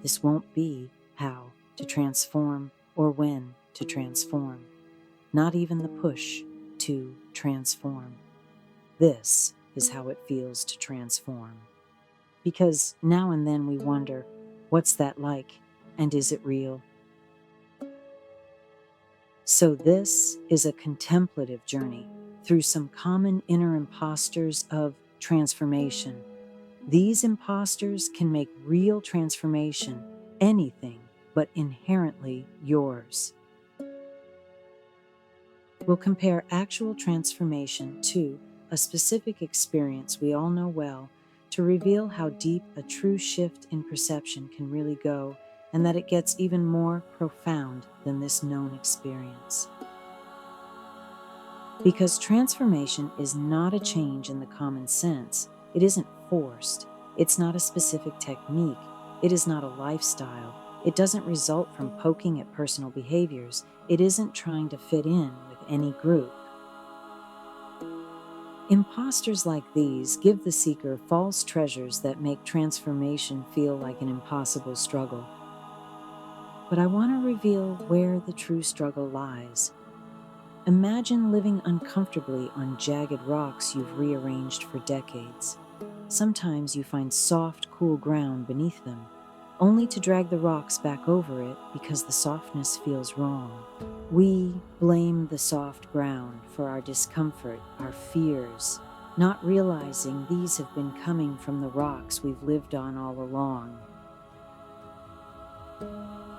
This won't be how to transform or when to transform, not even the push to transform. This is how it feels to transform. Because now and then we wonder, what's that like, and is it real? So this is a contemplative journey through some common inner imposters of transformation. These imposters can make real transformation anything but inherently yours. We'll compare actual transformation to a specific experience we all know well to reveal how deep a true shift in perception can really go, and that it gets even more profound than this known experience. Because transformation is not a change in the common sense, it isn't forced, it's not a specific technique, it is not a lifestyle, it doesn't result from poking at personal behaviors, it isn't trying to fit in with any group. Imposters like these give the seeker false treasures that make transformation feel like an impossible struggle. But I want to reveal where the true struggle lies. Imagine living uncomfortably on jagged rocks you've rearranged for decades. Sometimes you find soft, cool ground beneath them, only to drag the rocks back over it because the softness feels wrong. We blame the soft ground for our discomfort, our fears, not realizing these have been coming from the rocks we've lived on all along.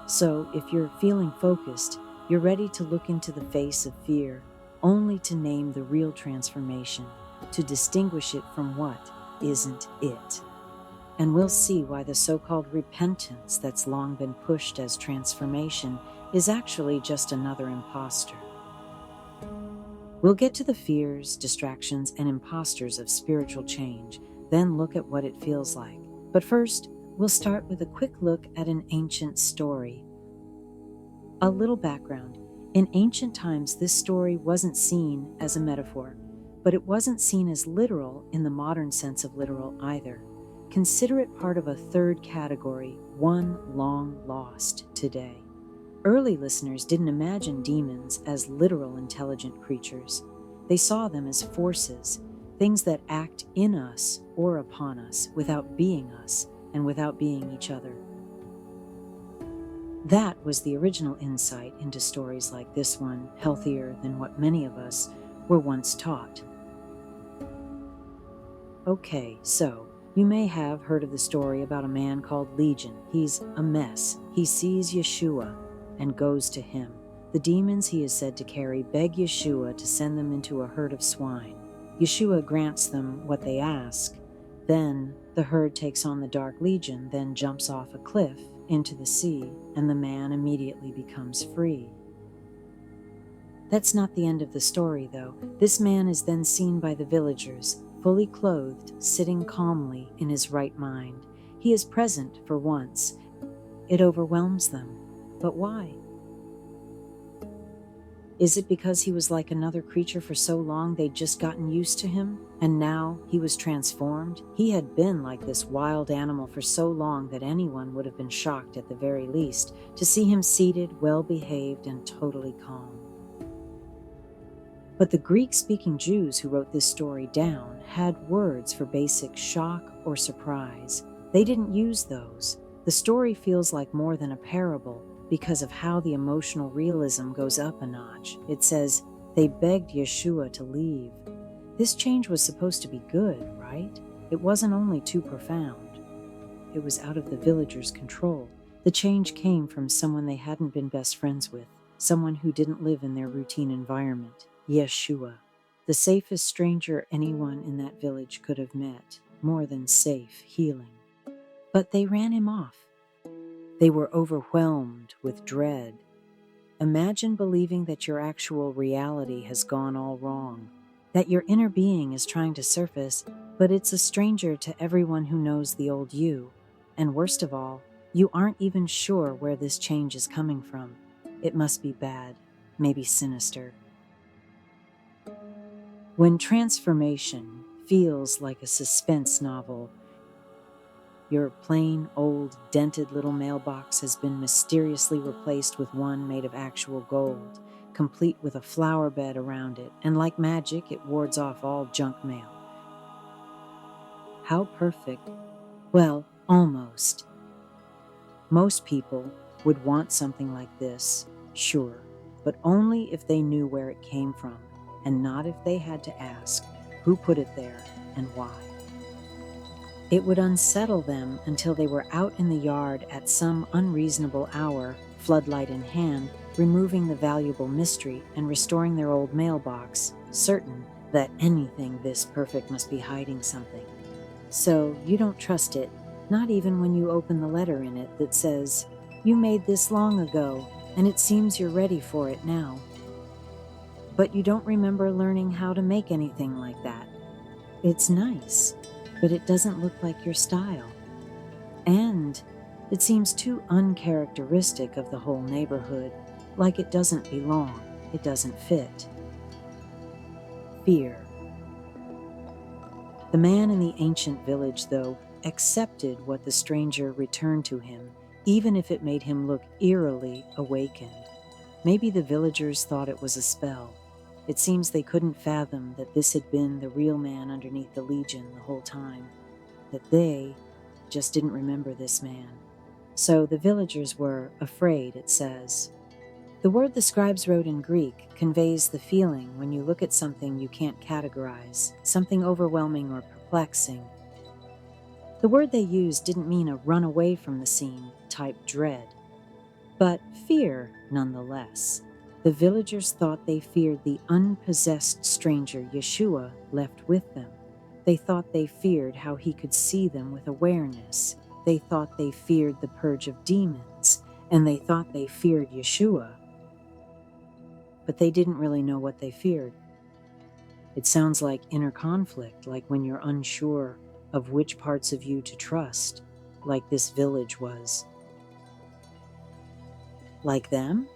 So, if you're feeling focused, you're ready to look into the face of fear, only to name the real transformation, to distinguish it from what isn't it. And we'll see why the so-called repentance that's long been pushed as transformation is actually just another imposter. We'll get to the fears, distractions, and imposters of spiritual change, then look at what it feels like. But first, we'll start with a quick look at an ancient story. A little background. In ancient times, this story wasn't seen as a metaphor, but it wasn't seen as literal in the modern sense of literal either. Consider it part of a third category, one long lost today. Early listeners didn't imagine demons as literal intelligent creatures. They saw them as forces, things that act in us or upon us without being us and without being each other. That was the original insight into stories like this one, healthier than what many of us were once taught. Okay, so you may have heard of the story about a man called Legion. He's a mess. He sees Yeshua and goes to him. The demons he is said to carry beg Yeshua to send them into a herd of swine. Yeshua grants them what they ask. Then the herd takes on the dark legion, then jumps off a cliff into the sea, and the man immediately becomes free. That's not the end of the story, though. This man is then seen by the villagers, fully clothed, sitting calmly in his right mind. He is present for once. It overwhelms them. But why? Is it because he was like another creature for so long they'd just gotten used to him, and now he was transformed? He had been like this wild animal for so long that anyone would have been shocked at the very least to see him seated, well-behaved, and totally calm. But the Greek-speaking Jews who wrote this story down had words for basic shock or surprise. They didn't use those. The story feels like more than a parable because of how the emotional realism goes up a notch. It says, they begged Yeshua to leave. This change was supposed to be good, right? It wasn't only too profound. It was out of the villagers' control. The change came from someone they hadn't been best friends with, someone who didn't live in their routine environment. Yeshua, the safest stranger anyone in that village could have met, more than safe, healing. But they ran him off. They were overwhelmed with dread. Imagine believing that your actual reality has gone all wrong, that your inner being is trying to surface, but it's a stranger to everyone who knows the old you. And worst of all, you aren't even sure where this change is coming from. It must be bad, maybe sinister. When transformation feels like a suspense novel, Your plain, old, dented little mailbox has been mysteriously replaced with one made of actual gold, complete with a flower bed around it, and like magic, it wards off all junk mail. How perfect. Well, almost. Most people would want something like this, sure, but only if they knew where it came from, and not if they had to ask who put it there and why. It would unsettle them until they were out in the yard at some unreasonable hour, floodlight in hand, removing the valuable mystery and restoring their old mailbox, certain that anything this perfect must be hiding something. So you don't trust it, not even when you open the letter in it that says, "You made this long ago, and it seems you're ready for it now." But you don't remember learning how to make anything like that. It's nice, but it doesn't look like your style. And it seems too uncharacteristic of the whole neighborhood, like it doesn't belong, it doesn't fit. Fear. The man in the ancient village, though, accepted what the stranger returned to him, even if it made him look eerily awakened. Maybe the villagers thought it was a spell. It seems they couldn't fathom that this had been the real man underneath the legion the whole time, that they just didn't remember this man. So the villagers were afraid, it says. The word the scribes wrote in Greek conveys the feeling when you look at something you can't categorize, something overwhelming or perplexing. The word they used didn't mean a run away from the scene type dread, but fear nonetheless. The villagers thought they feared the unpossessed stranger Yeshua left with them. They thought they feared how he could see them with awareness. They thought they feared the purge of demons, and they thought they feared Yeshua. But they didn't really know what they feared. It sounds like inner conflict, like when you're unsure of which parts of you to trust, like this village was. Like them?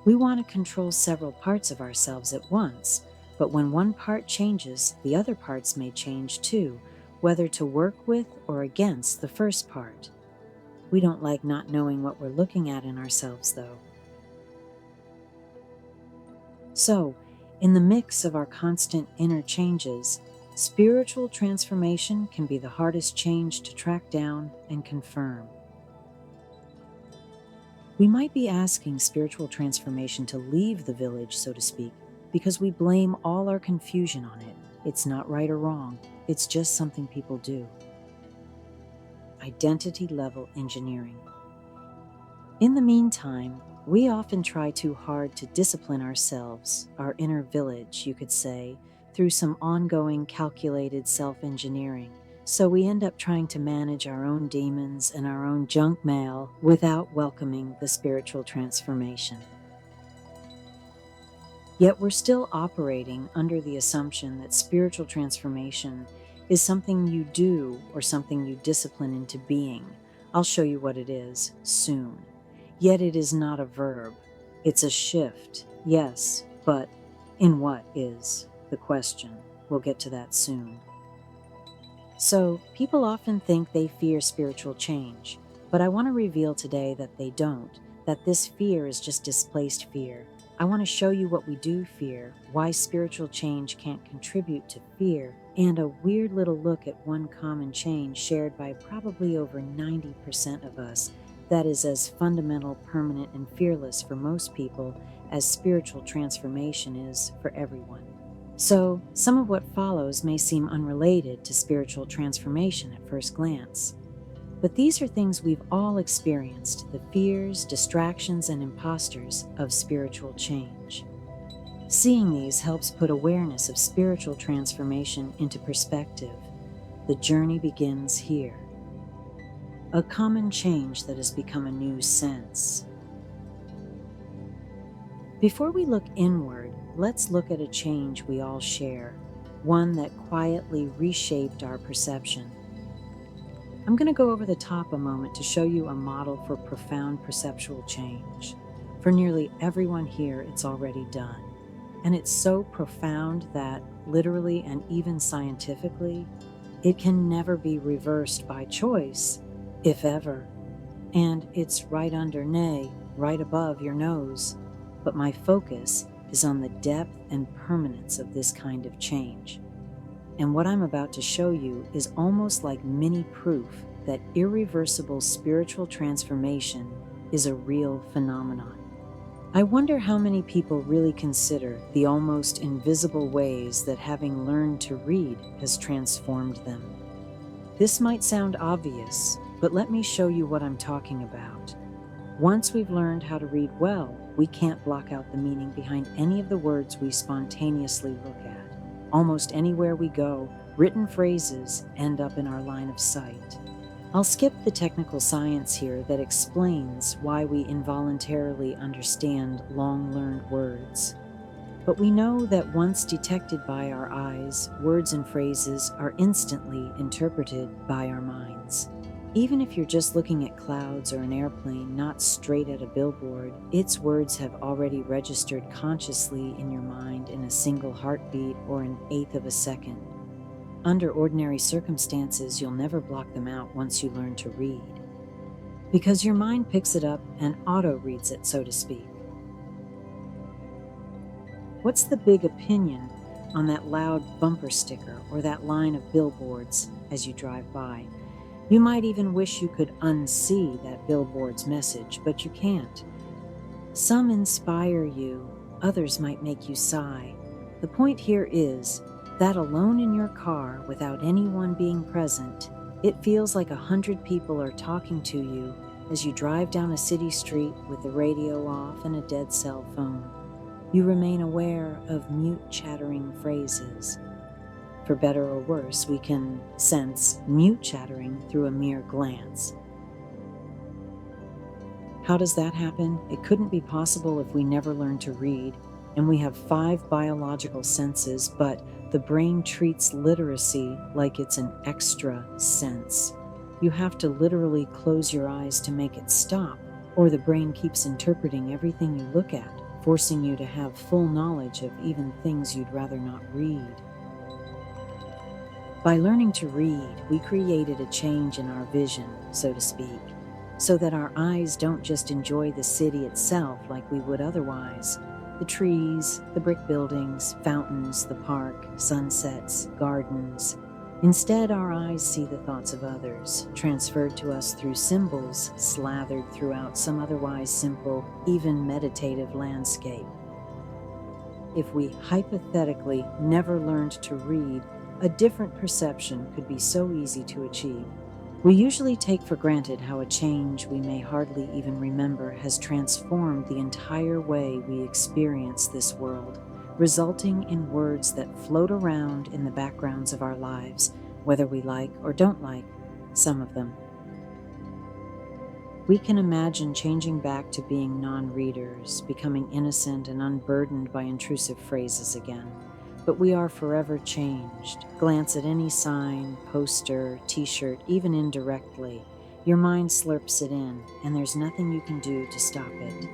We want to control several parts of ourselves at once, but when one part changes, the other parts may change too, whether to work with or against the first part. We don't like not knowing what we're looking at in ourselves, though. So, in the mix of our constant inner changes, spiritual transformation can be the hardest change to track down and confirm. We might be asking spiritual transformation to leave the village, so to speak, because we blame all our confusion on it. It's not right or wrong, it's just something people do. Identity level engineering. In the meantime, we often try too hard to discipline ourselves, our inner village, you could say, through some ongoing calculated self-engineering. So we end up trying to manage our own demons and our own junk mail without welcoming the spiritual transformation. Yet we're still operating under the assumption that spiritual transformation is something you do or something you discipline into being. I'll show you what it is soon. Yet it is not a verb. It's a shift, yes, but in what is the question? We'll get to that soon. So, people often think they fear spiritual change, but I want to reveal today that they don't, that this fear is just displaced fear. I want to show you what we do fear, why spiritual change can't contribute to fear, and a weird little look at one common change shared by probably over 90% of us that is as fundamental, permanent, and fearless for most people as spiritual transformation is for everyone. So, some of what follows may seem unrelated to spiritual transformation at first glance. But these are things we've all experienced, the fears, distractions, and imposters of spiritual change. Seeing these helps put awareness of spiritual transformation into perspective. The journey begins here. A common change that has become a new sense. Before we look inward, let's look at a change we all share, one that quietly reshaped our perception. I'm going to go over the top a moment to show you a model for profound perceptual change. For nearly everyone here, it's already done. And it's so profound that, literally and even scientifically, It can never be reversed by choice, if ever. And it's right under, nay, right above your nose. But my focus is on the depth and permanence of this kind of change. And what I'm about to show you is almost like mini proof that irreversible spiritual transformation is a real phenomenon. I wonder how many people really consider the almost invisible ways that having learned to read has transformed them. This might sound obvious, but let me show you what I'm talking about. Once we've learned how to read well, we can't block out the meaning behind any of the words we spontaneously look at. Almost anywhere we go, written phrases end up in our line of sight. I'll skip the technical science here that explains why we involuntarily understand long-learned words. But we know that once detected by our eyes, words and phrases are instantly interpreted by our minds. Even if you're just looking at clouds or an airplane, not straight at a billboard, its words have already registered consciously in your mind in a single heartbeat or an eighth of a second. Under ordinary circumstances, you'll never block them out once you learn to read, because your mind picks it up and auto-reads it, so to speak. What's the big opinion on that loud bumper sticker or that line of billboards as you drive by? You might even wish you could unsee that billboard's message, but you can't. Some inspire you, others might make you sigh. The point here is that alone in your car, without anyone being present, it feels like 100 people are talking to you as you drive down a city street with the radio off and a dead cell phone. You remain aware of mute chattering phrases. For better or worse, we can sense mute chattering through a mere glance. How does that happen? It couldn't be possible if we never learned to read, and we have 5 biological senses, but the brain treats literacy like it's an extra sense. You have to literally close your eyes to make it stop, or the brain keeps interpreting everything you look at, forcing you to have full knowledge of even things you'd rather not read. By learning to read, we created a change in our vision, so to speak, so that our eyes don't just enjoy the city itself like we would otherwise. The trees, the brick buildings, fountains, the park, sunsets, gardens. Instead, our eyes see the thoughts of others, transferred to us through symbols slathered throughout some otherwise simple, even meditative landscape. If we hypothetically never learned to read, a different perception could be so easy to achieve. We usually take for granted how a change we may hardly even remember has transformed the entire way we experience this world, resulting in words that float around in the backgrounds of our lives, whether we like or don't like some of them. We can imagine changing back to being non-readers, becoming innocent and unburdened by intrusive phrases again. But we are forever changed. Glance at any sign, poster, t-shirt, even indirectly. Your mind slurps it in, and there's nothing you can do to stop it.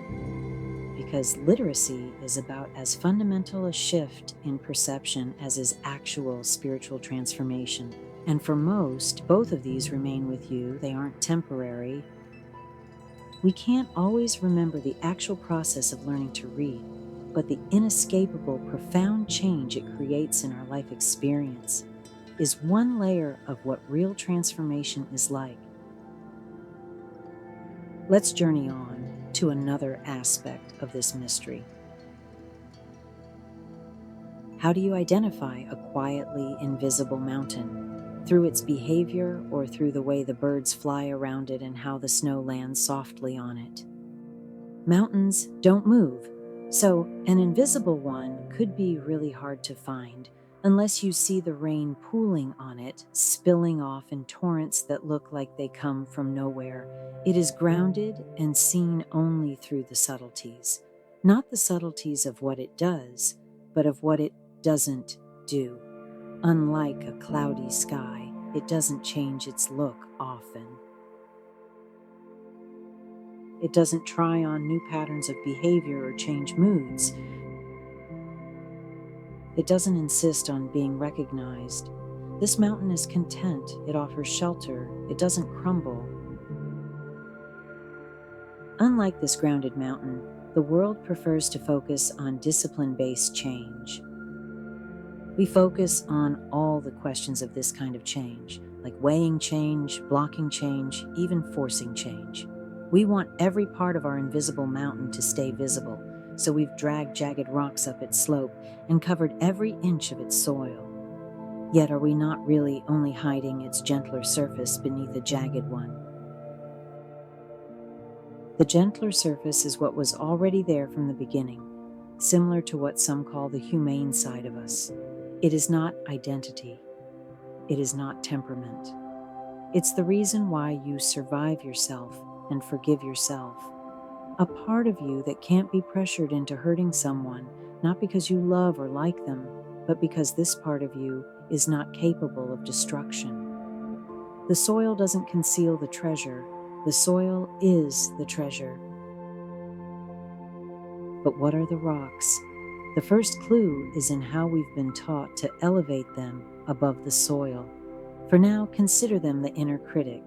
Because literacy is about as fundamental a shift in perception as is actual spiritual transformation. And for most, both of these remain with you. They aren't temporary. We can't always remember the actual process of learning to read, but the inescapable, profound change it creates in our life experience is one layer of what real transformation is like. Let's journey on to another aspect of this mystery. How do you identify a quietly invisible mountain? Through its behavior or through the way the birds fly around it and how the snow lands softly on it? Mountains don't move. So, an invisible one could be really hard to find unless you see the rain pooling on it, spilling off in torrents that look like they come from nowhere. It is grounded and seen only through the subtleties. Not the subtleties of what it does, but of what it doesn't do. Unlike a cloudy sky, it doesn't change its look often. It doesn't try on new patterns of behavior or change moods. It doesn't insist on being recognized. This mountain is content, it offers shelter, it doesn't crumble. Unlike this grounded mountain, the world prefers to focus on discipline-based change. We focus on all the questions of this kind of change, like weighing change, blocking change, even forcing change. We want every part of our invisible mountain to stay visible, so we've dragged jagged rocks up its slope and covered every inch of its soil. Yet are we not really only hiding its gentler surface beneath a jagged one? The gentler surface is what was already there from the beginning, similar to what some call the humane side of us. It is not identity. It is not temperament. It's the reason why you survive yourself and forgive yourself. A part of you that can't be pressured into hurting someone, not because you love or like them, but because this part of you is not capable of destruction. The soil doesn't conceal the treasure. The soil is the treasure. But what are the rocks? The first clue is in how we've been taught to elevate them above the soil. For now, consider them the inner critic,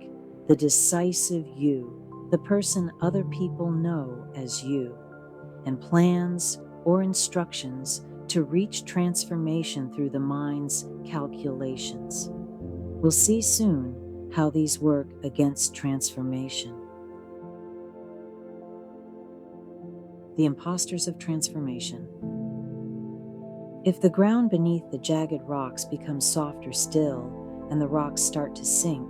the decisive you, the person other people know as you, and plans or instructions to reach transformation through the mind's calculations. We'll see soon how these work against transformation. The imposters of transformation. If the ground beneath the jagged rocks becomes soft or still, and the rocks start to sink,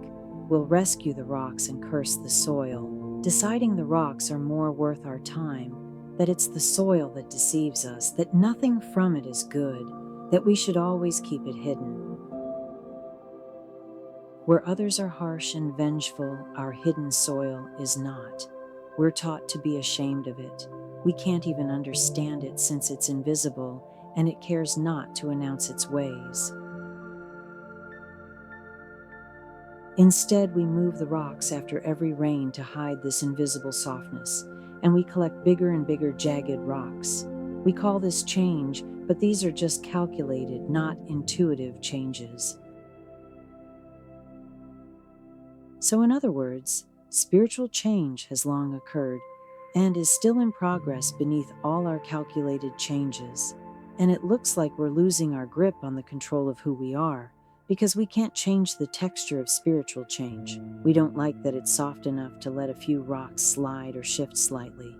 we'll rescue the rocks and curse the soil, deciding the rocks are more worth our time, that it's the soil that deceives us, that nothing from it is good, that we should always keep it hidden. Where others are harsh and vengeful, our hidden soil is not. We're taught to be ashamed of it. We can't even understand it since it's invisible, and it cares not to announce its ways. Instead, we move the rocks after every rain to hide this invisible softness, and we collect bigger and bigger jagged rocks. We call this change, but these are just calculated, not intuitive changes. So in other words, spiritual change has long occurred and is still in progress beneath all our calculated changes. And it looks like we're losing our grip on the control of who we are, because we can't change the texture of spiritual change. We don't like that it's soft enough to let a few rocks slide or shift slightly.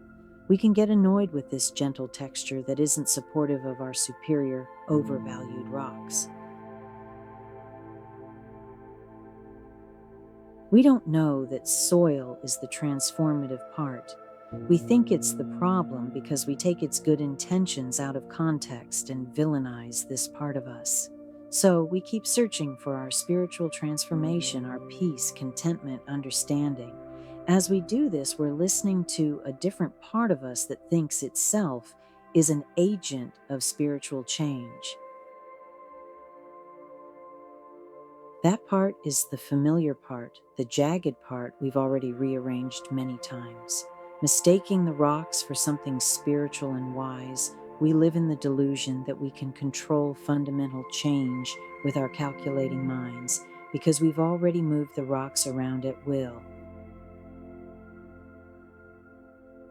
We can get annoyed with this gentle texture that isn't supportive of our superior, overvalued rocks. We don't know that soil is the transformative part. We think it's the problem because we take its good intentions out of context and villainize this part of us. So we keep searching for our spiritual transformation, our peace, contentment, understanding. As we do this, we're listening to a different part of us that thinks itself is an agent of spiritual change. That part is the familiar part, the jagged part we've already rearranged many times. Mistaking the rocks for something spiritual and wise, we live in the delusion that we can control fundamental change with our calculating minds because we've already moved the rocks around at will.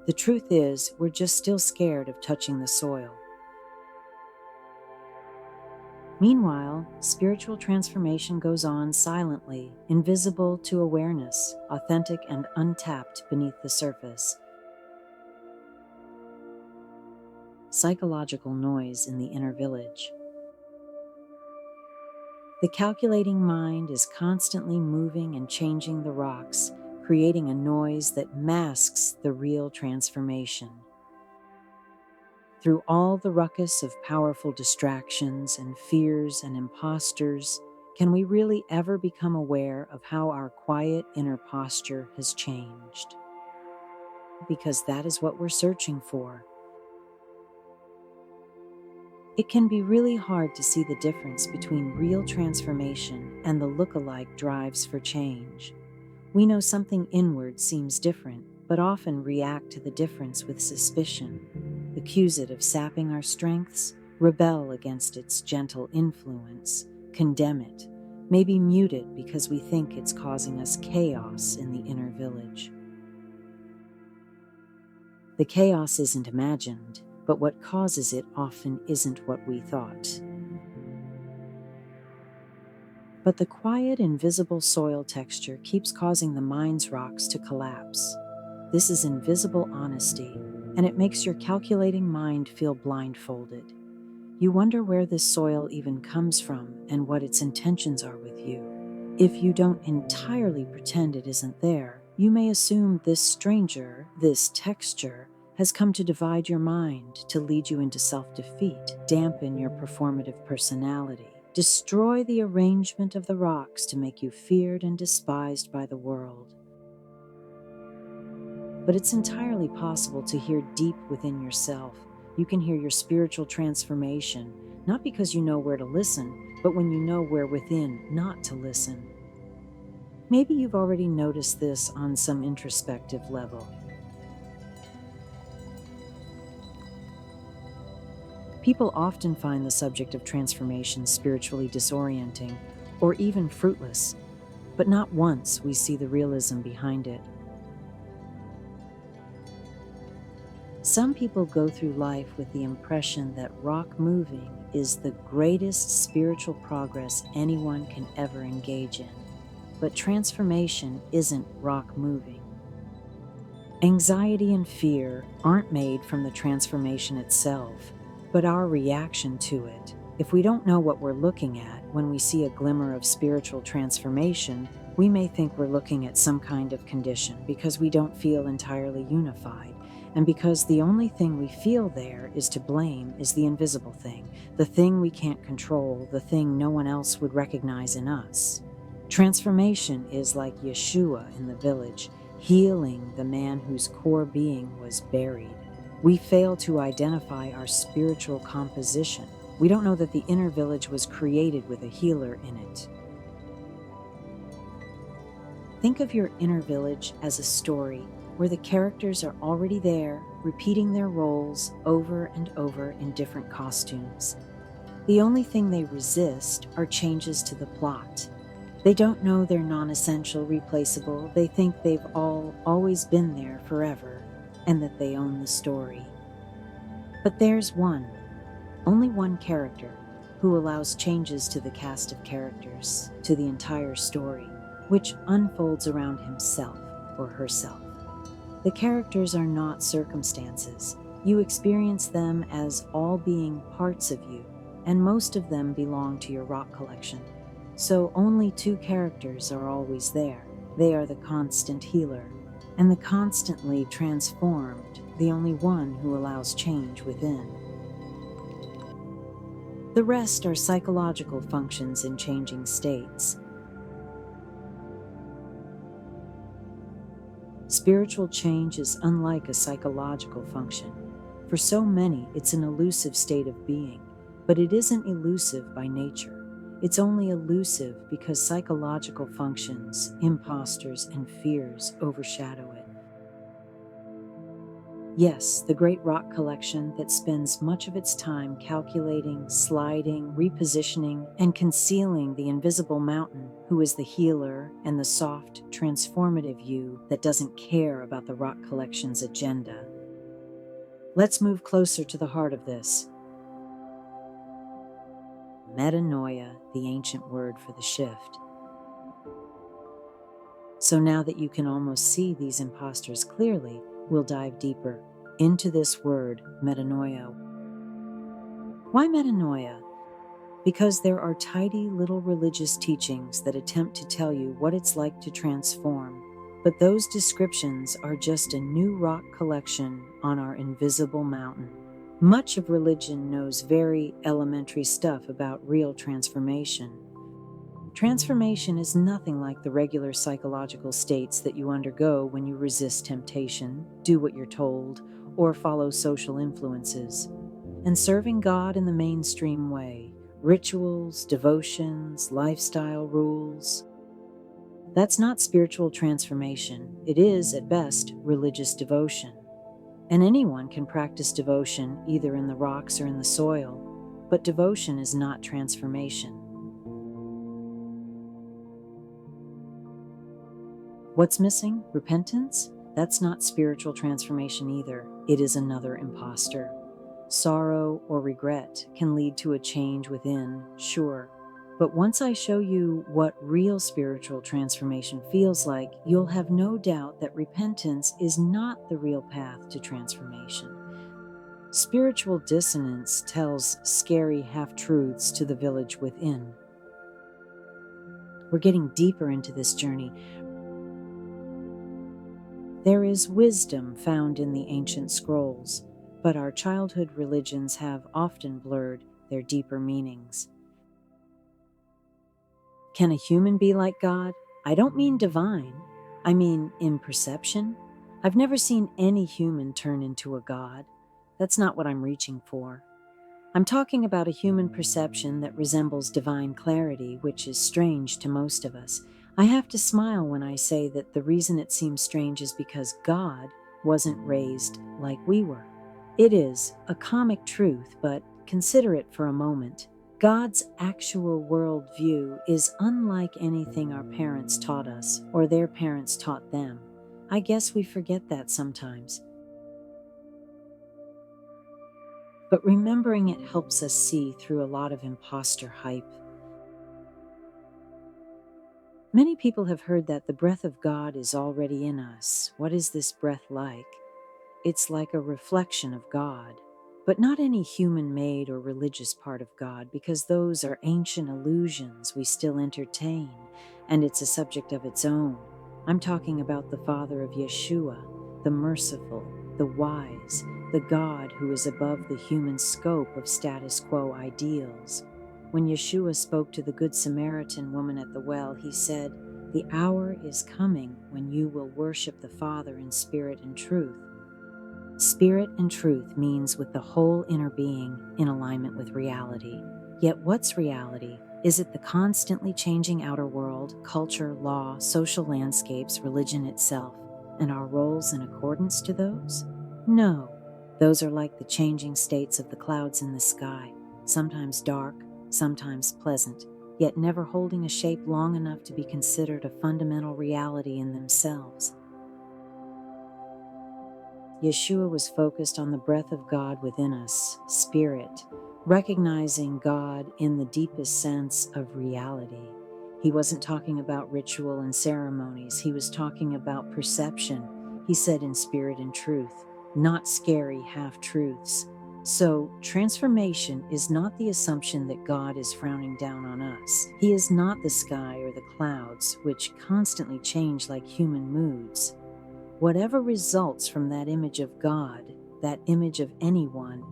The truth is, we're just still scared of touching the soil. Meanwhile, spiritual transformation goes on silently, invisible to awareness, authentic and untapped beneath the surface. Psychological noise in the inner village. The calculating mind is constantly moving and changing the rocks, creating a noise that masks the real transformation. Through all the ruckus of powerful distractions and fears and imposters, can we really ever become aware of how our quiet inner posture has changed? Because that is what we're searching for. It can be really hard to see the difference between real transformation and the look-alike drives for change. We know something inward seems different, but often react to the difference with suspicion, accuse it of sapping our strengths, rebel against its gentle influence, condemn it, may be muted because we think it's causing us chaos in the inner village. The chaos isn't imagined, but what causes it often isn't what we thought. But the quiet, invisible soil texture keeps causing the mind's rocks to collapse. This is invisible honesty, and it makes your calculating mind feel blindfolded. You wonder where this soil even comes from and what its intentions are with you. If you don't entirely pretend it isn't there, you may assume this stranger, this texture, has come to divide your mind, to lead you into self-defeat, dampen your performative personality, destroy the arrangement of the rocks to make you feared and despised by the world. But it's entirely possible to hear deep within yourself. You can hear your spiritual transformation, not because you know where to listen, but when you know where within not to listen. Maybe you've already noticed this on some introspective level. People often find the subject of transformation spiritually disorienting or even fruitless, but not once we see the realism behind it. Some people go through life with the impression that rock moving is the greatest spiritual progress anyone can ever engage in. But transformation isn't rock moving. Anxiety and fear aren't made from the transformation itself, but our reaction to it. If we don't know what we're looking at when we see a glimmer of spiritual transformation, we may think we're looking at some kind of condition because we don't feel entirely unified. And because the only thing we feel there is to blame is the invisible thing, the thing we can't control, the thing no one else would recognize in us. Transformation is like Yeshua in the village, healing the man whose core being was buried. We fail to identify our spiritual composition. We don't know that the inner village was created with a healer in it. Think of your inner village as a story where the characters are already there, repeating their roles over and over in different costumes. The only thing they resist are changes to the plot. They don't know they're non-essential, replaceable. They think they've always been there forever, and that they own the story. But there's only one character, who allows changes to the cast of characters, to the entire story, which unfolds around himself or herself. The characters are not circumstances. You experience them as all being parts of you, and most of them belong to your rock collection. So only two characters are always there. They are the constant healer, and the constantly transformed, the only one who allows change within. The rest are psychological functions in changing states. Spiritual change is unlike a psychological function. For so many, it's an elusive state of being, but it isn't elusive by nature. It's only elusive because psychological functions, imposters, and fears overshadow it. Yes, the great rock collection that spends much of its time calculating, sliding, repositioning, and concealing the invisible mountain, who is the healer, and the soft, transformative you that doesn't care about the rock collection's agenda. Let's move closer to the heart of this. Metanoia, the ancient word for the shift. So now that you can almost see these imposters clearly, we'll dive deeper into this word, metanoia. Why metanoia? Because there are tidy little religious teachings that attempt to tell you what it's like to transform, but those descriptions are just a new rock collection on our invisible mountain. Much of religion knows very elementary stuff about real transformation. Transformation is nothing like the regular psychological states that you undergo when you resist temptation, do what you're told, or follow social influences. And serving God in the mainstream way, rituals, devotions, lifestyle rules. That's not spiritual transformation. It is, at best, religious devotion. And anyone can practice devotion either in the rocks or in the soil, but devotion is not transformation. What's missing? Repentance? That's not spiritual transformation either. It is another imposter. Sorrow or regret can lead to a change within, sure. But once I show you what real spiritual transformation feels like, you'll have no doubt that repentance is not the real path to transformation. Spiritual dissonance tells scary half-truths to the village within. We're getting deeper into this journey. There is wisdom found in the ancient scrolls, but our childhood religions have often blurred their deeper meanings. Can a human be like God? I don't mean divine. I mean in perception. I've never seen any human turn into a god. That's not what I'm reaching for. I'm talking about a human perception that resembles divine clarity, which is strange to most of us. I have to smile when I say that the reason it seems strange is because God wasn't raised like we were. It is a comic truth, but consider it for a moment. God's actual worldview is unlike anything our parents taught us or their parents taught them. I guess we forget that sometimes. But remembering it helps us see through a lot of imposter hype. Many people have heard that the breath of God is already in us. What is this breath like? It's like a reflection of God, but not any human-made or religious part of God, because those are ancient illusions we still entertain, and it's a subject of its own. I'm talking about the Father of Yeshua, the merciful, the wise, the God who is above the human scope of status quo ideals. When Yeshua spoke to the Good Samaritan woman at the well, he said, "The hour is coming when you will worship the Father in spirit and truth." Spirit and truth means with the whole inner being in alignment with reality. Yet what's reality? Is it the constantly changing outer world, culture, law, social landscapes, religion itself, and our roles in accordance to those? No. Those are like the changing states of the clouds in the sky, sometimes dark, sometimes pleasant, yet never holding a shape long enough to be considered a fundamental reality in themselves. Yeshua was focused on the breath of God within us, spirit, recognizing God in the deepest sense of reality. He wasn't talking about ritual and ceremonies. He was talking about perception. He said in spirit and truth, not scary half-truths. So, transformation is not the assumption that God is frowning down on us. He is not the sky or the clouds, which constantly change like human moods. Whatever results from that image of God, that image of anyone,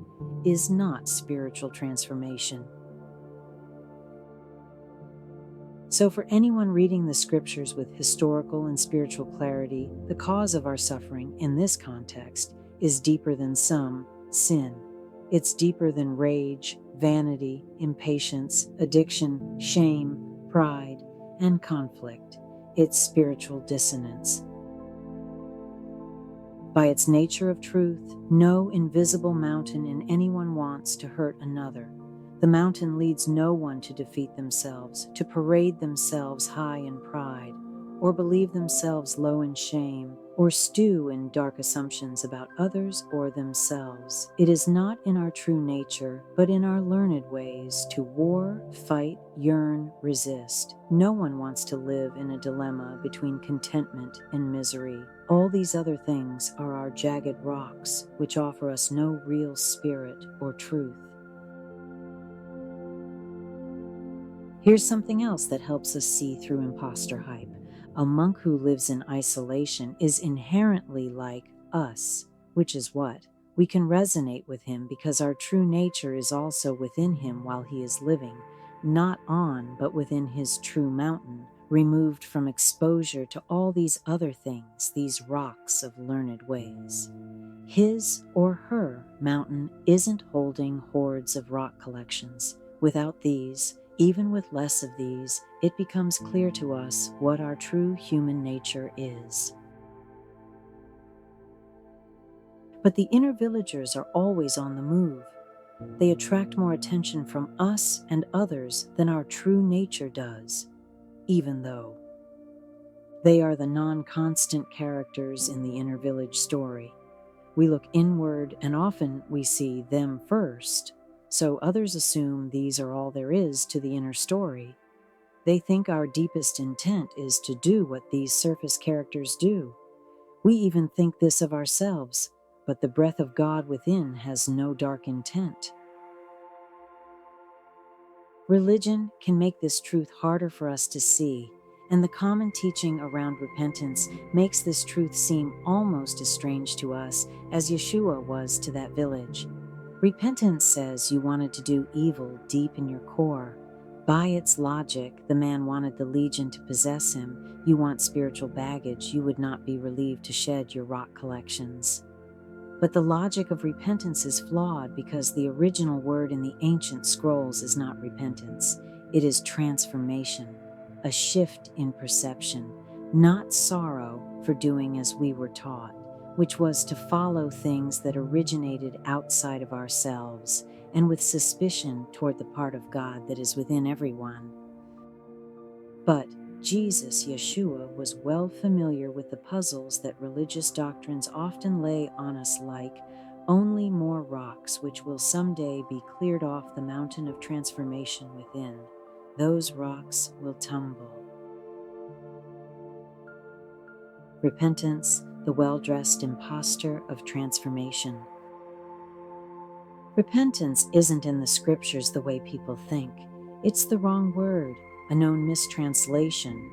is not spiritual transformation. So for anyone reading the scriptures with historical and spiritual clarity, the cause of our suffering in this context is deeper than some sin. It's deeper than rage, vanity, impatience, addiction, shame, pride, and conflict. It's spiritual dissonance. By its nature of truth, no invisible mountain in anyone wants to hurt another. The mountain leads no one to defeat themselves, to parade themselves high in pride, or believe themselves low in shame, or stew in dark assumptions about others or themselves. It is not in our true nature, but in our learned ways to war, fight, yearn, resist. No one wants to live in a dilemma between contentment and misery. All these other things are our jagged rocks, which offer us no real spirit or truth. Here's something else that helps us see through imposter hype. A monk who lives in isolation is inherently like us, which is what? We can resonate with him because our true nature is also within him while he is living, not on, but within his true mountain, removed from exposure to all these other things, these rocks of learned ways. His or her mountain isn't holding hordes of rock collections. Without these, even with less of these, it becomes clear to us what our true human nature is. But the inner villagers are always on the move. They attract more attention from us and others than our true nature does, even though They are the non-constant characters in the inner village story. We look inward and often we see them first, so others assume these are all there is to the inner story. They think our deepest intent is to do what these surface characters do. We even think this of ourselves, but the breath of God within has no dark intent. Religion can make this truth harder for us to see, and the common teaching around repentance makes this truth seem almost as strange to us as Yeshua was to that village. Repentance says you wanted to do evil deep in your core. By its logic, the man wanted the legion to possess him. You want spiritual baggage you would not be relieved to shed your rock collections. But the logic of repentance is flawed because the original word in the ancient scrolls is not repentance. It is transformation, a shift in perception, not sorrow for doing as we were taught, which was to follow things that originated outside of ourselves and with suspicion toward the part of God that is within everyone. But Jesus, Yeshua, was well familiar with the puzzles that religious doctrines often lay on us, like only more rocks which will someday be cleared off the mountain of transformation within. Those rocks will tumble. Repentance, the well-dressed impostor of transformation. Repentance isn't in the scriptures the way people think. It's the wrong word, a known mistranslation.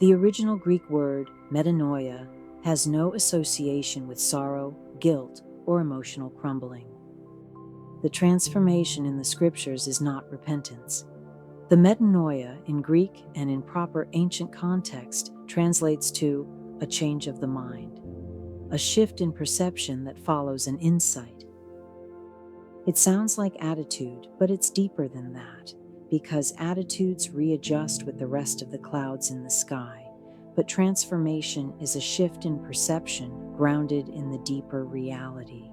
The original Greek word, metanoia, has no association with sorrow, guilt, or emotional crumbling. The transformation in the scriptures is not repentance. The metanoia in Greek and in proper ancient context translates to a change of the mind, a shift in perception that follows an insight. It sounds like attitude, but it's deeper than that, because attitudes readjust with the rest of the clouds in the sky. But transformation is a shift in perception grounded in the deeper reality.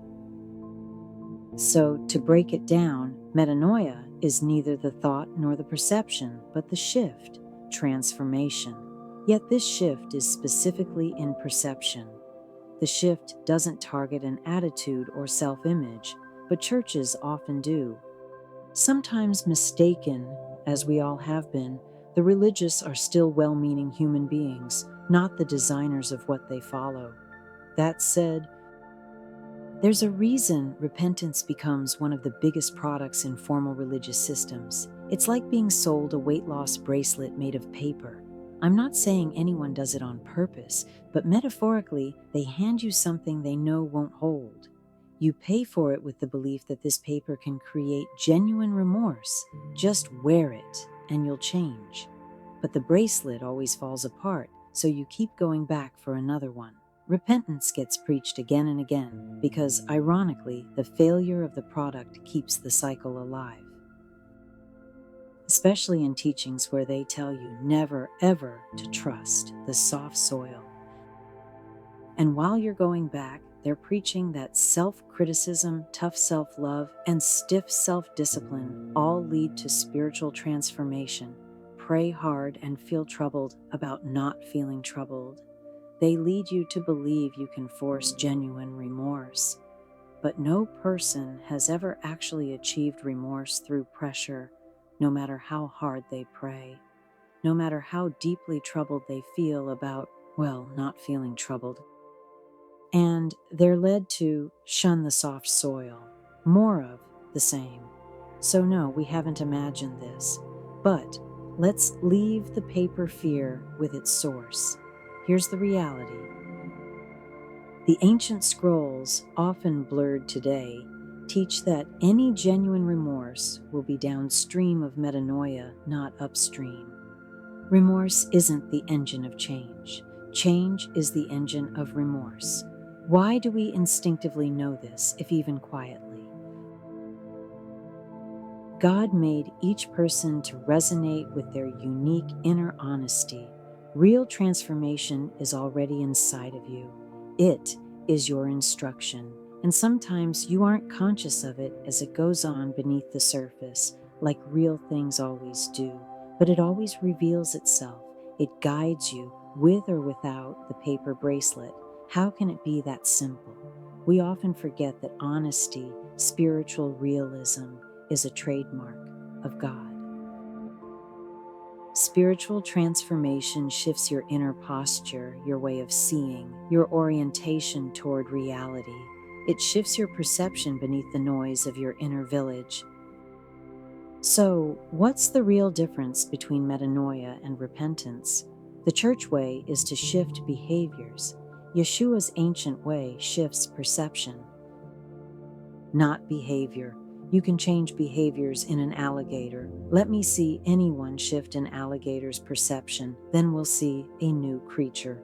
So, to break it down, metanoia is neither the thought nor the perception, but the shift, transformation. Yet this shift is specifically in perception. The shift doesn't target an attitude or self-image, but churches often do. Sometimes mistaken, as we all have been, the religious are still well-meaning human beings, not the designers of what they follow. That said, there's a reason repentance becomes one of the biggest products in formal religious systems. It's like being sold a weight loss bracelet made of paper. I'm not saying anyone does it on purpose, but metaphorically, they hand you something they know won't hold. You pay for it with the belief that this paper can create genuine remorse. Just wear it, and you'll change. But the bracelet always falls apart, so you keep going back for another one. Repentance gets preached again and again, because, ironically, the failure of the product keeps the cycle alive. Especially in teachings where they tell you never, ever to trust the soft soil. And while you're going back, they're preaching that self-criticism, tough self-love, and stiff self-discipline all lead to spiritual transformation. Pray hard and feel troubled about not feeling troubled. They lead you to believe you can force genuine remorse. But no person has ever actually achieved remorse through pressure, no matter how hard they pray, no matter how deeply troubled they feel about, well, not feeling troubled. And they're led to shun the soft soil, more of the same. So no, we haven't imagined this. But let's leave the paper fear with its source. Here's the reality. The ancient scrolls, often blurred today, teach that any genuine remorse will be downstream of metanoia, not upstream. Remorse isn't the engine of change. Change is the engine of remorse. Why do we instinctively know this, if even quietly? God made each person to resonate with their unique inner honesty. Real transformation is already inside of you. It is your instruction, and sometimes you aren't conscious of it as it goes on beneath the surface, like real things always do. But it always reveals itself. It guides you, With or without the paper bracelet, how can it be that simple? We often forget that honesty, spiritual realism, is a trademark of God. Spiritual transformation shifts your inner posture, your way of seeing, your orientation toward reality. It shifts your perception beneath the noise of your inner village. So, what's the real difference between metanoia and repentance? The church way is to shift behaviors. Yeshua's ancient way shifts perception, not behavior. You can change behaviors in an alligator. Let me see anyone shift an alligator's perception, then we'll see a new creature.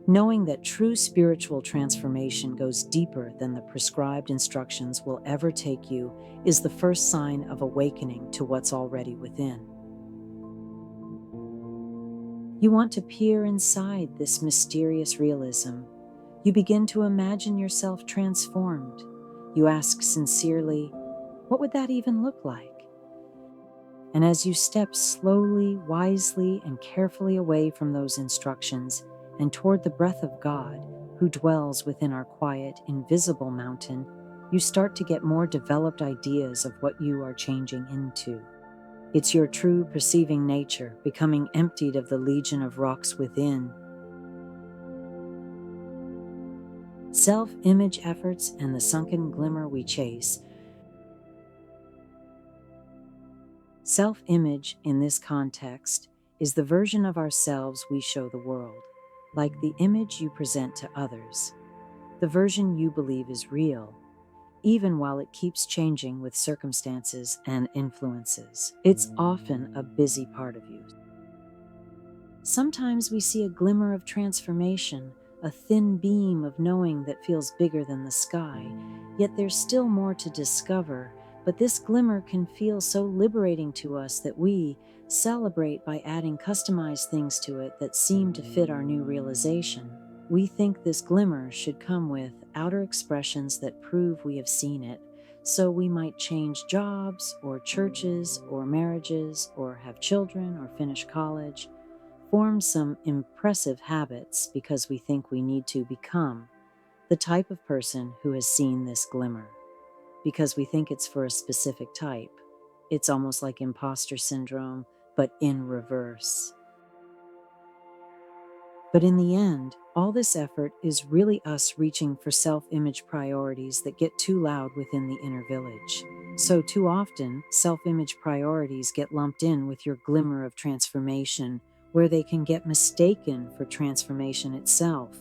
Knowing that true spiritual transformation goes deeper than the prescribed instructions will ever take you is the first sign of awakening to what's already within. You want to peer inside this mysterious realism. You begin to imagine yourself transformed. You ask sincerely, what would that even look like? And as you step slowly, wisely, and carefully away from those instructions and toward the breath of God, who dwells within our quiet, invisible mountain, you start to get more developed ideas of what you are changing into. It's your true perceiving nature becoming emptied of the legion of rocks within. Self-image efforts and the sunken glimmer we chase. Self-image, in this context, is the version of ourselves we show the world, like the image you present to others, the version you believe is real, even while it keeps changing with circumstances and influences. It's often a busy part of you. Sometimes we see a glimmer of transformation, a thin beam of knowing that feels bigger than the sky, yet there's still more to discover. But this glimmer can feel so liberating to us that we celebrate by adding customized things to it that seem to fit our new realization. We think this glimmer should come with outer expressions that prove we have seen it, so we might change jobs, or churches, or marriages, or have children, or finish college, form some impressive habits because we think we need to become the type of person who has seen this glimmer, because we think it's for a specific type. It's almost like imposter syndrome, but in reverse. But in the end, all this effort is really us reaching for self-image priorities that get too loud within the inner village. So too often, self-image priorities get lumped in with your glimmer of transformation, where they can get mistaken for transformation itself.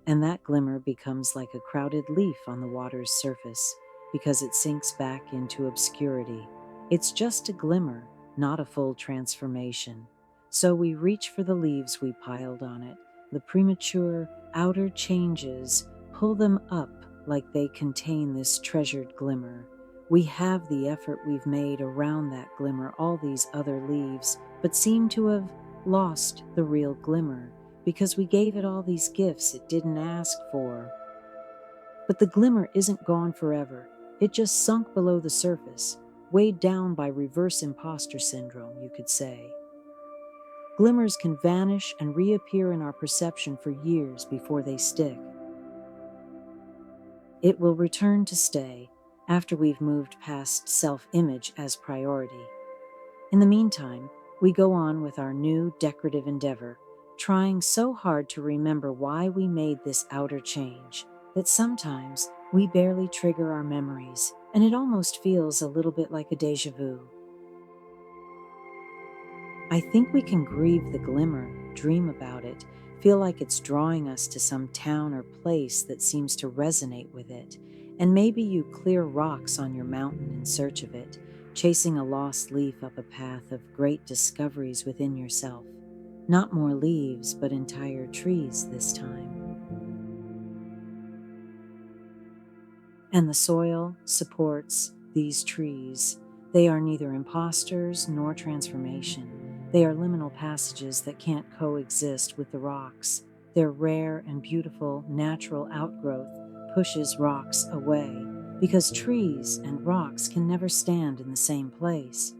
And that glimmer becomes like a crowded leaf on the water's surface because it sinks back into obscurity. It's just a glimmer, not a full transformation. So we reach for the leaves we piled on it, the premature outer changes, pull them up like they contain this treasured glimmer. We have the effort we've made around that glimmer, all these other leaves, but seem to have lost the real glimmer because we gave it all these gifts it didn't ask for. But the glimmer isn't gone forever. It just sunk below the surface, weighed down by reverse imposter syndrome, you could say. Glimmers can vanish and reappear in our perception for years before they stick. It will return to stay after we've moved past self-image as priority. In the meantime, we go on with our new decorative endeavor, trying so hard to remember why we made this outer change that sometimes we barely trigger our memories, and it almost feels a little bit like a déjà vu. I think we can grieve the glimmer, dream about it, feel like it's drawing us to some town or place that seems to resonate with it, and maybe you clear rocks on your mountain in search of it, chasing a lost leaf up a path of great discoveries within yourself. Not more leaves, but entire trees this time. And the soil supports these trees. They are neither imposters nor transformation. They are liminal passages that can't coexist with the rocks. Their rare and beautiful natural outgrowth pushes rocks away, because trees and rocks can never stand in the same place.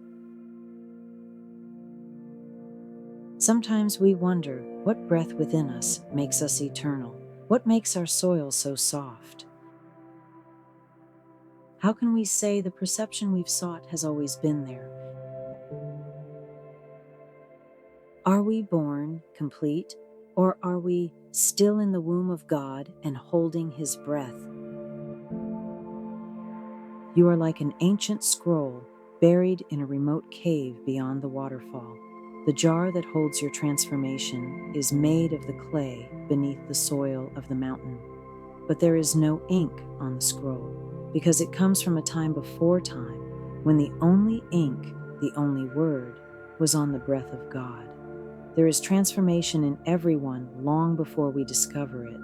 Sometimes we wonder what breath within us makes us eternal, what makes our soil so soft. How can we say the perception we've sought has always been there? Are we born complete, or are we still in the womb of God and holding His breath? You are like an ancient scroll buried in a remote cave beyond the waterfall. The jar that holds your transformation is made of the clay beneath the soil of the mountain. But there is no ink on the scroll, because it comes from a time before time, when the only ink, the only word, was on the breath of God. There is transformation in everyone long before we discover it.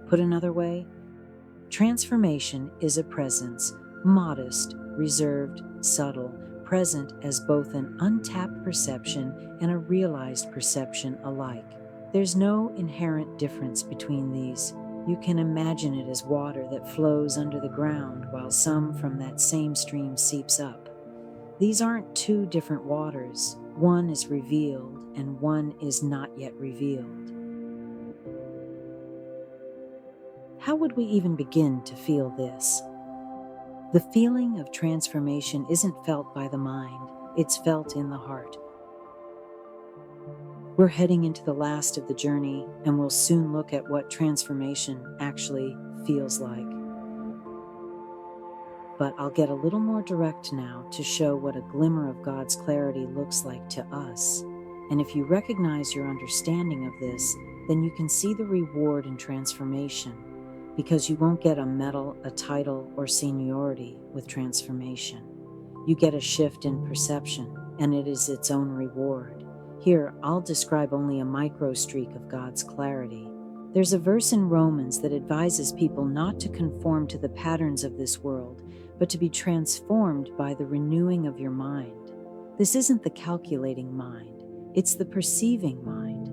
Put another way, transformation is a presence, modest, reserved, subtle, present as both an untapped perception and a realized perception alike. There's no inherent difference between these. You can imagine it as water that flows under the ground while some from that same stream seeps up. These aren't two different waters. One is revealed and one is not yet revealed. How would we even begin to feel this? The feeling of transformation isn't felt by the mind, it's felt in the heart. We're heading into the last of the journey, and we'll soon look at what transformation actually feels like. But I'll get a little more direct now to show what a glimmer of God's clarity looks like to us. And if you recognize your understanding of this, then you can see the reward in transformation, because you won't get a medal, a title, or seniority with transformation. You get a shift in perception, and it is its own reward. Here, I'll describe only a micro streak of God's clarity. There's a verse in Romans that advises people not to conform to the patterns of this world, but to be transformed by the renewing of your mind. This isn't the calculating mind, it's the perceiving mind.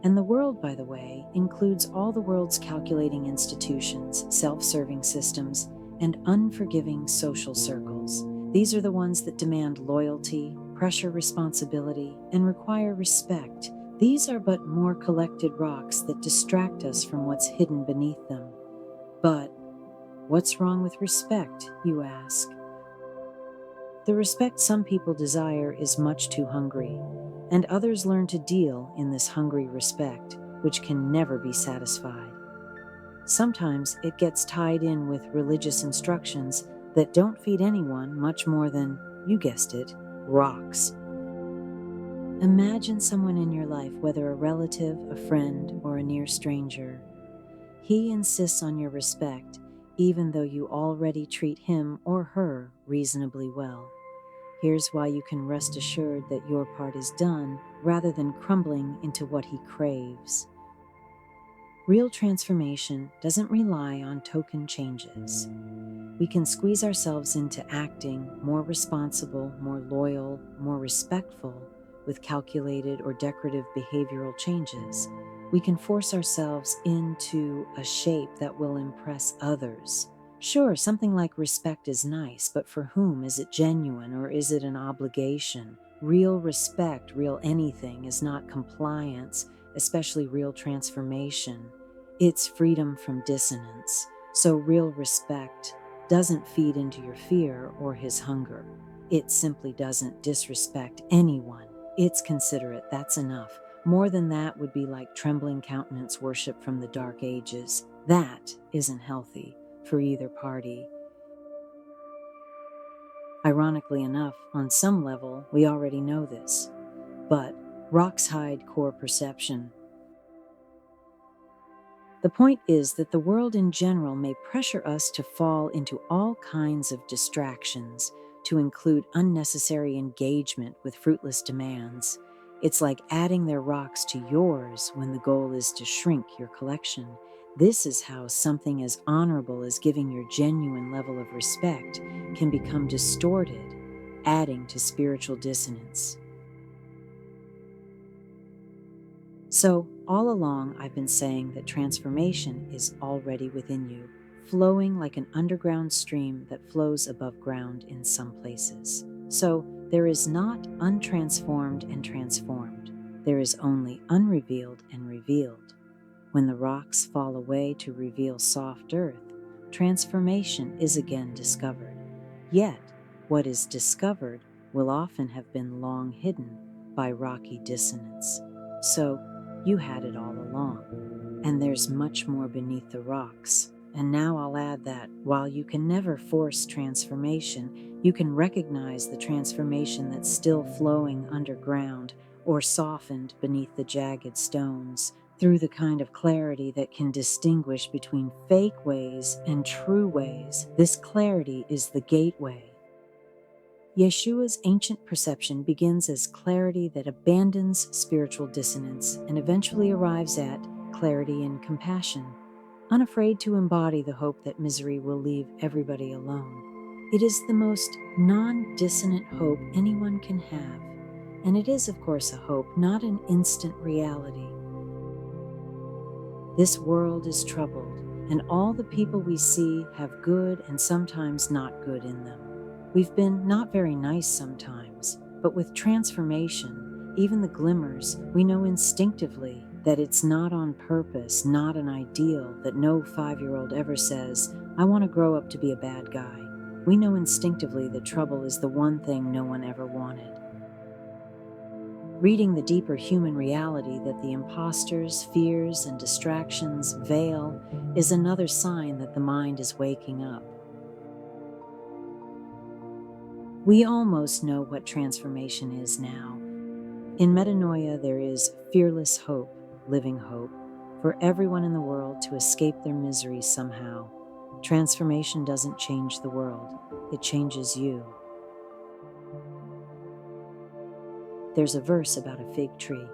And the world, by the way, includes all the world's calculating institutions, self-serving systems, and unforgiving social circles. These are the ones that demand loyalty, pressure responsibility, and require respect. These are but more collected rocks that distract us from what's hidden beneath them. But what's wrong with respect, you ask? The respect some people desire is much too hungry, and others learn to deal in this hungry respect, which can never be satisfied. Sometimes it gets tied in with religious instructions that don't feed anyone much more than, you guessed it, rocks. Imagine someone in your life, whether a relative, a friend, or a near stranger. He insists on your respect, even though you already treat him or her reasonably well. Here's why you can rest assured that your part is done, rather than crumbling into what he craves. Real transformation doesn't rely on token changes. We can squeeze ourselves into acting more responsible, more loyal, more respectful with calculated or decorative behavioral changes. We can force ourselves into a shape that will impress others. Sure, something like respect is nice, but for whom? Is it genuine or is it an obligation? Real respect, real anything, is not compliance, especially real transformation. It's freedom from dissonance. So real respect doesn't feed into your fear or his hunger. It simply doesn't disrespect anyone. It's considerate, that's enough. More than that would be like trembling countenance worship from the Dark Ages. That isn't healthy for either party. Ironically enough, on some level, we already know this. But rocks hide core perception. The point is that the world in general may pressure us to fall into all kinds of distractions, to include unnecessary engagement with fruitless demands. It's like adding their rocks to yours when the goal is to shrink your collection. This is how something as honorable as giving your genuine level of respect can become distorted, adding to spiritual dissonance. So, all along, I've been saying that transformation is already within you, flowing like an underground stream that flows above ground in some places. So, There is not untransformed and transformed. There is only unrevealed and revealed. When the rocks fall away to reveal soft earth, transformation is again discovered. Yet, what is discovered will often have been long hidden by rocky dissonance. So, you had it all along, and there's much more beneath the rocks. And now I'll add that while you can never force transformation, you can recognize the transformation that's still flowing underground or softened beneath the jagged stones through the kind of clarity that can distinguish between fake ways and true ways. This clarity is the gateway. Yeshua's ancient perception begins as clarity that abandons spiritual dissonance and eventually arrives at clarity and compassion, unafraid to embody the hope that misery will leave everybody alone. It is the most non-dissonant hope anyone can have, and it is, of course, a hope, not an instant reality. This world is troubled, and all the people we see have good and sometimes not good in them. We've been not very nice sometimes, but with transformation, even the glimmers, we know instinctively that it's not on purpose, not an ideal, that no 5-year-old ever says, I want to grow up to be a bad guy. We know instinctively that trouble is the one thing no one ever wanted. Reading the deeper human reality that the imposters, fears, and distractions veil is another sign that the mind is waking up. We almost know what transformation is now. In metanoia, there is fearless hope, living hope, for everyone in the world to escape their misery somehow. Transformation doesn't change the world, it changes you. There's a verse about a fig tree.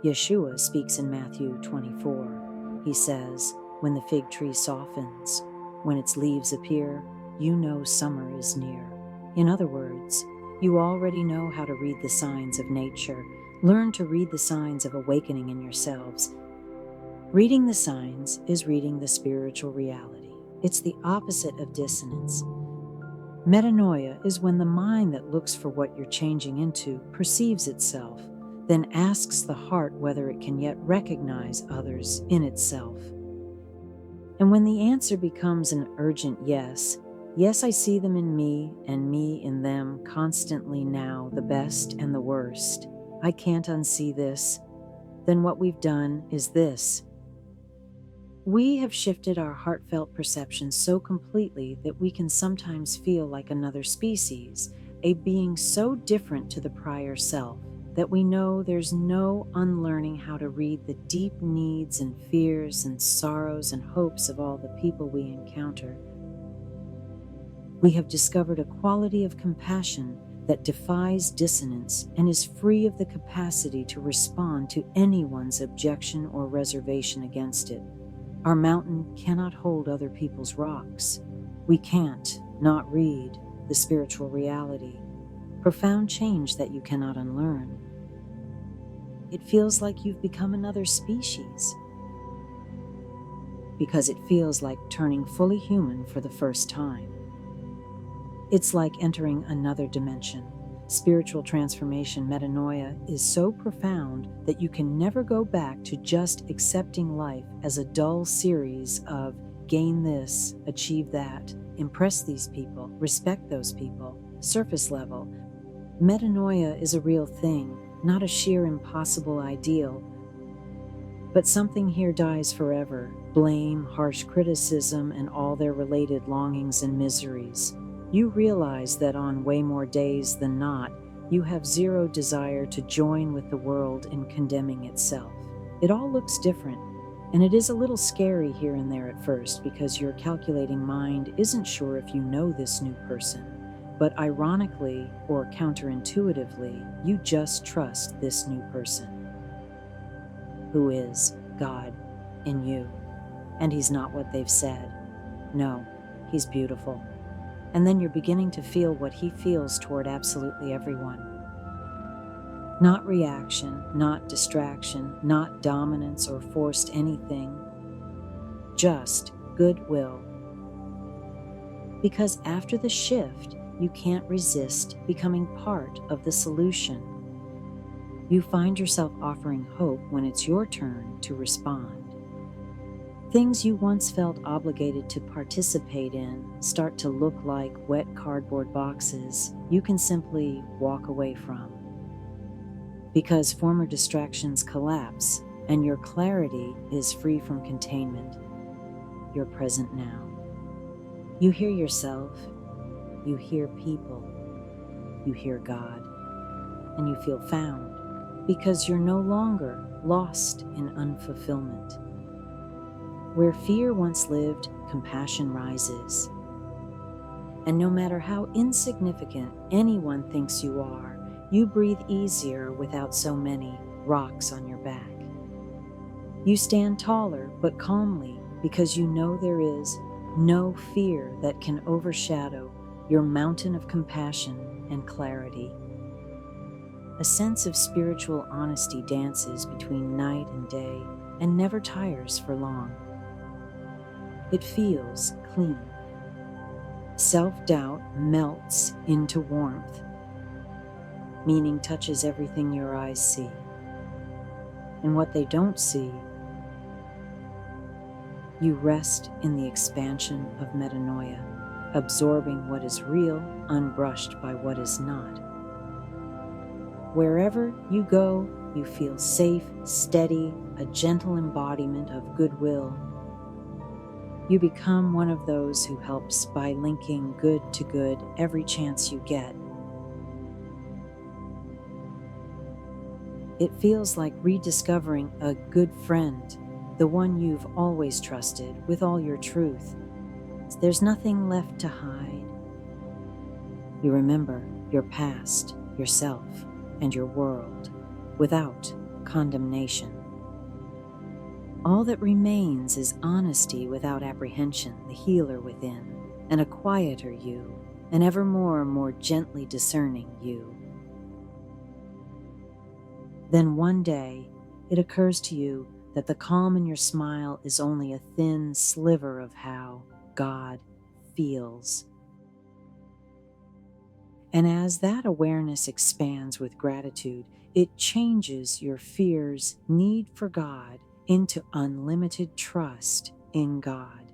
Yeshua speaks in Matthew 24. He says, when the fig tree softens, when its leaves appear, you know summer is near. In other words, you already know how to read the signs of nature. Learn to read the signs of awakening in yourselves. Reading the signs is reading the spiritual reality. It's the opposite of dissonance. Metanoia is when the mind that looks for what you're changing into perceives itself, then asks the heart whether it can yet recognize others in itself. And when the answer becomes an urgent yes, yes, I see them in me and me in them constantly now, the best and the worst. I can't unsee this. Then what we've done is this. We have shifted our heartfelt perception so completely that we can sometimes feel like another species, a being so different to the prior self, that we know there's no unlearning how to read the deep needs and fears and sorrows and hopes of all the people we encounter. We have discovered a quality of compassion that defies dissonance and is free of the capacity to respond to anyone's objection or reservation against it. Our mountain cannot hold other people's rocks. We can't not read the spiritual reality, profound change that you cannot unlearn. It feels like you've become another species, because it feels like turning fully human for the first time. It's like entering another dimension. Spiritual transformation, metanoia, is so profound that you can never go back to just accepting life as a dull series of gain this, achieve that, impress these people, respect those people, surface level. Metanoia is a real thing, not a sheer impossible ideal. But something here dies forever: blame, harsh criticism, and all their related longings and miseries. You realize that on way more days than not, you have zero desire to join with the world in condemning itself. It all looks different, and it is a little scary here and there at first because your calculating mind isn't sure if you know this new person. But ironically or counterintuitively, you just trust this new person, who is God in you. And he's not what they've said. No, he's beautiful. And then you're beginning to feel what he feels toward absolutely everyone. Not reaction, not distraction, not dominance or forced anything, just goodwill. Because after the shift, you can't resist becoming part of the solution. You find yourself offering hope when it's your turn to respond. Things you once felt obligated to participate in start to look like wet cardboard boxes you can simply walk away from. Because former distractions collapse and your clarity is free from containment, you're present now. You hear yourself, you hear people, you hear God, and you feel found because you're no longer lost in unfulfillment. Where fear once lived, compassion rises. And no matter how insignificant anyone thinks you are, you breathe easier without so many rocks on your back. You stand taller but calmly because you know there is no fear that can overshadow your mountain of compassion and clarity. A sense of spiritual honesty dances between night and day and never tires for long. It feels clean. Self-doubt melts into warmth. Meaning touches everything your eyes see. And what they don't see, you rest in the expansion of metanoia, absorbing what is real, unbrushed by what is not. Wherever you go, you feel safe, steady, a gentle embodiment of goodwill. You become one of those who helps by linking good to good every chance you get. It feels like rediscovering a good friend, the one you've always trusted with all your truth. There's nothing left to hide. You remember your past, yourself, and your world without condemnation. All that remains is honesty without apprehension, the healer within, and a quieter you, an ever more gently discerning you. Then one day, it occurs to you that the calm in your smile is only a thin sliver of how God feels. And as that awareness expands with gratitude, it changes your fear's need for God into unlimited trust in God.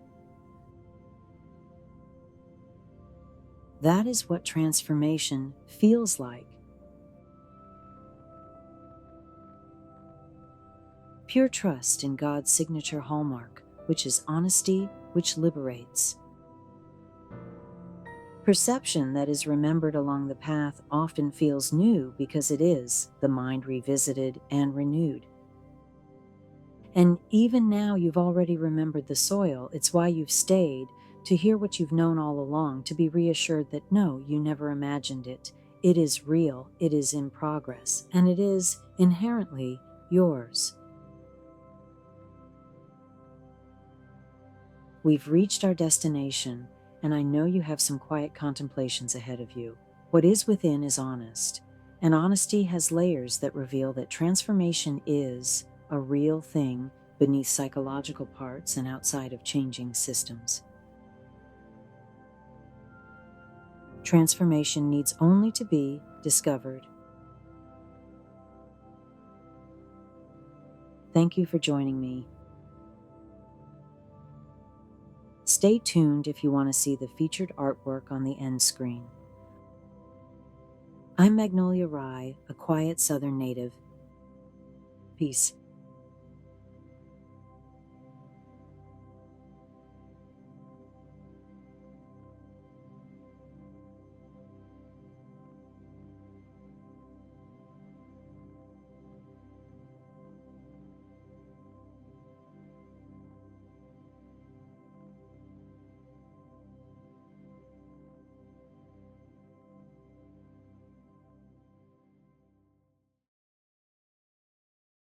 That is what transformation feels like. Pure trust in God's signature hallmark, which is honesty, which liberates. Perception that is remembered along the path often feels new because it is the mind revisited and renewed. And even now you've already remembered the soil. It's why you've stayed, to hear what you've known all along, to be reassured that no, you never imagined it. It is real, it is in progress, and it is inherently yours. We've reached our destination, and I know you have some quiet contemplations ahead of you. What is within is honest, and honesty has layers that reveal that transformation is a real thing beneath psychological parts and outside of changing systems. Transformation needs only to be discovered. Thank you for joining me. Stay tuned if you want to see the featured artwork on the end screen. I'm Magnolia Rye, a quiet Southern native. Peace.